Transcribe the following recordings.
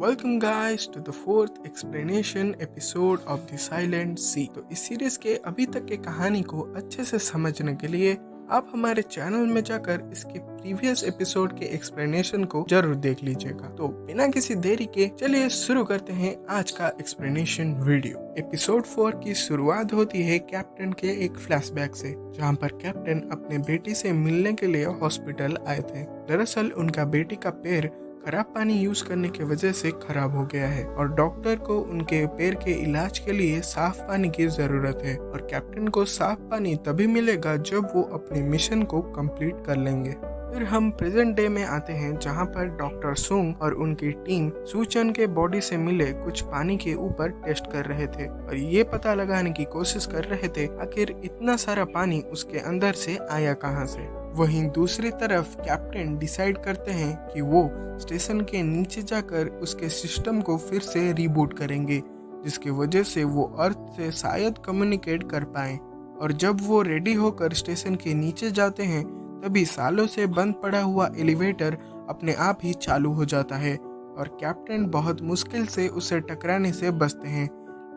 Welcome guys to the fourth explanation episode of the silent sea. तो इस series के अभी तक के कहानी को अच्छे से समझने के लिए आप हमारे चैनल में जाकर इसके प्रीवियस एपिसोड के एक्सप्लेनेशन को जरूर देख लीजिएगा। तो बिना किसी देरी के चलिए शुरू करते हैं आज का एक्सप्लेनेशन वीडियो। एपिसोड 4 की शुरुआत होती है कैप्टन के एक फ्लैशबैक से, जहां पर कैप्टन अपने बेटी से मिलने के लिए हॉस्पिटल आए थे। दरअसल उनका बेटी का पैर खराब पानी यूज करने की वजह से खराब हो गया है और डॉक्टर को उनके पैर के इलाज के लिए साफ पानी की जरूरत है और कैप्टन को साफ पानी तभी मिलेगा जब वो अपने मिशन को कंप्लीट कर लेंगे। फिर हम प्रेजेंट डे में आते हैं, जहां पर डॉक्टर सुंग और उनकी टीम सूचन के बॉडी से मिले कुछ पानी के ऊपर टेस्ट कर रहे थे और ये पता लगाने की कोशिश कर रहे थे आखिर इतना सारा पानी उसके अंदर से आया कहां से। वहीं दूसरी तरफ कैप्टन डिसाइड करते हैं कि वो स्टेशन के नीचे जाकर उसके सिस्टम को फिर से रिबूट करेंगे, जिसकी वजह से वो अर्थ से शायद कम्युनिकेट कर पाए। और जब वो रेडी होकर स्टेशन के नीचे जाते हैं तभी सालों से बंद पड़ा हुआ एलिवेटर अपने आप ही चालू हो जाता है और कैप्टन बहुत मुश्किल से उसे टकराने से बचते हैं,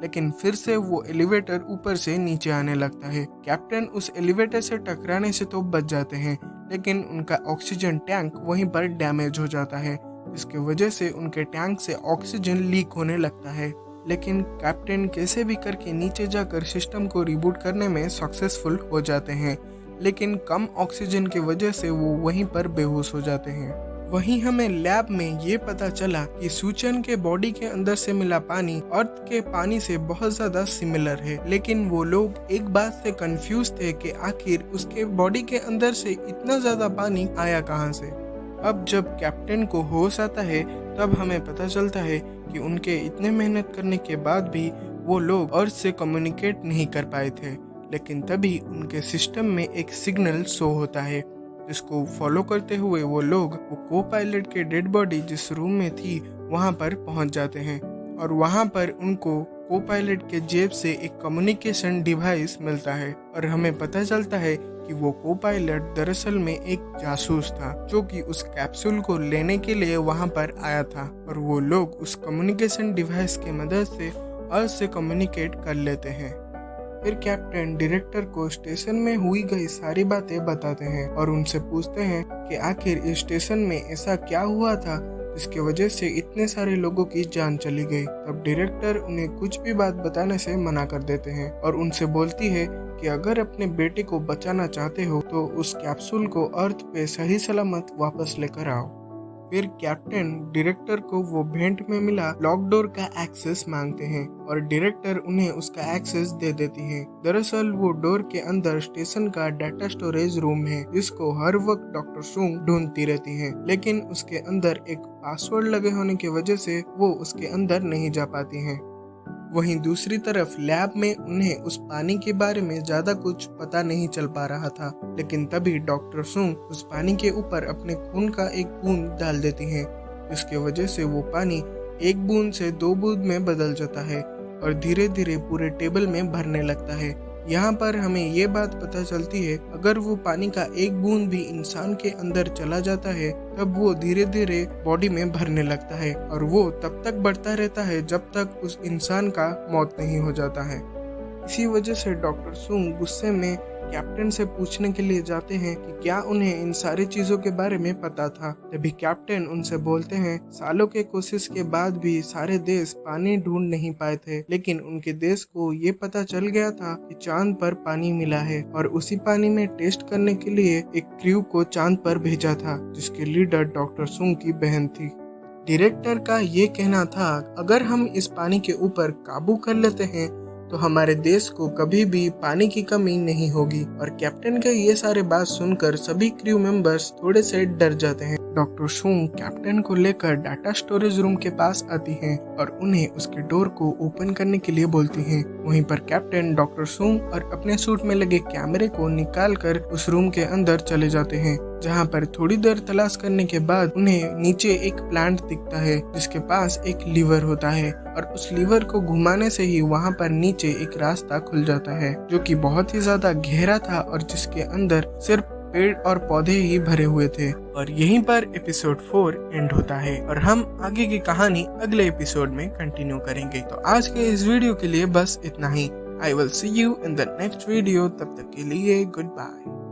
लेकिन फिर से वो एलिवेटर ऊपर से नीचे आने लगता है। कैप्टन उस एलिवेटर से टकराने से तो बच जाते हैं, लेकिन उनका ऑक्सीजन टैंक वहीं पर डैमेज हो जाता है, जिसकी वजह से उनके टैंक से ऑक्सीजन लीक होने लगता है। लेकिन कैप्टन कैसे भी करके नीचे जाकर सिस्टम को रिबूट करने में सक्सेसफुल हो जाते हैं, लेकिन कम ऑक्सीजन की वजह से वो वहीं पर बेहोश हो जाते हैं। वहीं हमें लैब में ये पता चला कि सूचन के बॉडी के अंदर से मिला पानी अर्थ के पानी से बहुत ज्यादा सिमिलर है, लेकिन वो लोग एक बात से कंफ्यूज थे कि आखिर उसके बॉडी के अंदर से इतना ज्यादा पानी आया कहां से। अब जब कैप्टन को होश आता है तब हमें पता चलता है कि उनके इतने मेहनत करने के बाद भी वो लोग अर्थ से कम्युनिकेट नहीं कर पाए थे, लेकिन तभी उनके सिस्टम में एक सिग्नल शो होता है, जिसको फॉलो करते हुए वो लोग वो को पायलट के डेड बॉडी जिस रूम में थी वहां पर पहुंच जाते हैं और वहां पर उनको को पायलट के जेब से एक कम्युनिकेशन डिवाइस मिलता है और हमें पता चलता है कि वो को पायलट दरअसल में एक जासूस था जो कि उस कैप्सूल को लेने के लिए वहां पर आया था और वो लोग उस कम्युनिकेशन डिवाइस की मदद से अर्थ से कम्युनिकेट कर लेते हैं। फिर कैप्टन डायरेक्टर को स्टेशन में हुई गई सारी बातें बताते हैं और उनसे पूछते हैं कि आखिर इस स्टेशन में ऐसा क्या हुआ था जिसकी वजह से इतने सारे लोगों की जान चली गई। तब डायरेक्टर उन्हें कुछ भी बात बताने से मना कर देते हैं और उनसे बोलती है कि अगर अपने बेटे को बचाना चाहते हो तो उस कैप्सूल को अर्थ पे सही सलामत वापस लेकर आओ। फिर कैप्टन डायरेक्टर को वो भेंट में मिला लॉक डोर का एक्सेस मांगते हैं और डायरेक्टर उन्हें उसका एक्सेस दे देती है। दरअसल वो डोर के अंदर स्टेशन का डाटा स्टोरेज रूम है, जिसको हर वक्त डॉक्टर सुंग ढूंढती रहती है, लेकिन उसके अंदर एक पासवर्ड लगे होने की वजह से वो उसके अंदर नहीं जा पाती है। वहीं दूसरी तरफ लैब में उन्हें उस पानी के बारे में ज्यादा कुछ पता नहीं चल पा रहा था, लेकिन तभी डॉक्टर सुंग उस पानी के ऊपर अपने खून का एक बूंद डाल देती हैं, जिसकी वजह से वो पानी एक बूंद से 2 बूंद में बदल जाता है और धीरे धीरे पूरे टेबल में भरने लगता है। यहाँ पर हमें ये बात पता चलती है अगर वो पानी का एक बूंद भी इंसान के अंदर चला जाता है तब वो धीरे धीरे बॉडी में भरने लगता है और वो तब तक बढ़ता रहता है जब तक उस इंसान का मौत नहीं हो जाता है। इसी वजह से डॉक्टर सुंग गुस्से में कैप्टन से पूछने के लिए जाते हैं कि क्या उन्हें इन सारी चीजों के बारे में पता था। तभी कैप्टन उनसे बोलते हैं सालों के कोशिश के बाद भी सारे देश पानी ढूंढ नहीं पाए थे, लेकिन उनके देश को ये पता चल गया था कि चांद पर पानी मिला है और उसी पानी में टेस्ट करने के लिए एक क्रू को चांद पर भेजा था, जिसके लीडर डॉक्टर सुंग की बहन थी। डायरेक्टर का ये कहना था अगर हम इस पानी के ऊपर काबू कर लेते हैं तो हमारे देश को कभी भी पानी की कमी नहीं होगी। और कैप्टन के ये सारे बात सुनकर सभी क्रू मेंबर्स थोड़े से डर जाते हैं। डॉक्टर सुंग कैप्टन को लेकर डाटा स्टोरेज रूम के पास आती हैं और उन्हें उसके डोर को ओपन करने के लिए बोलती हैं। वहीं पर कैप्टन डॉक्टर सुंग और अपने सूट में लगे कैमरे को निकालकर उस रूम के अंदर चले जाते हैं, जहां पर थोड़ी देर तलाश करने के बाद उन्हें नीचे एक प्लांट दिखता है जिसके पास एक लीवर होता है और उस लीवर को घुमाने से ही वहां पर नीचे एक रास्ता खुल जाता है जो कि बहुत ही ज्यादा गहरा था और जिसके अंदर सिर्फ पेड़ और पौधे ही भरे हुए थे। और यहीं पर एपिसोड 4 एंड होता है और हम आगे की कहानी अगले एपिसोड में कंटिन्यू करेंगे। तो आज के इस वीडियो के लिए बस इतना ही। I will see you in the next video. तब तक के लिए गुड बाय।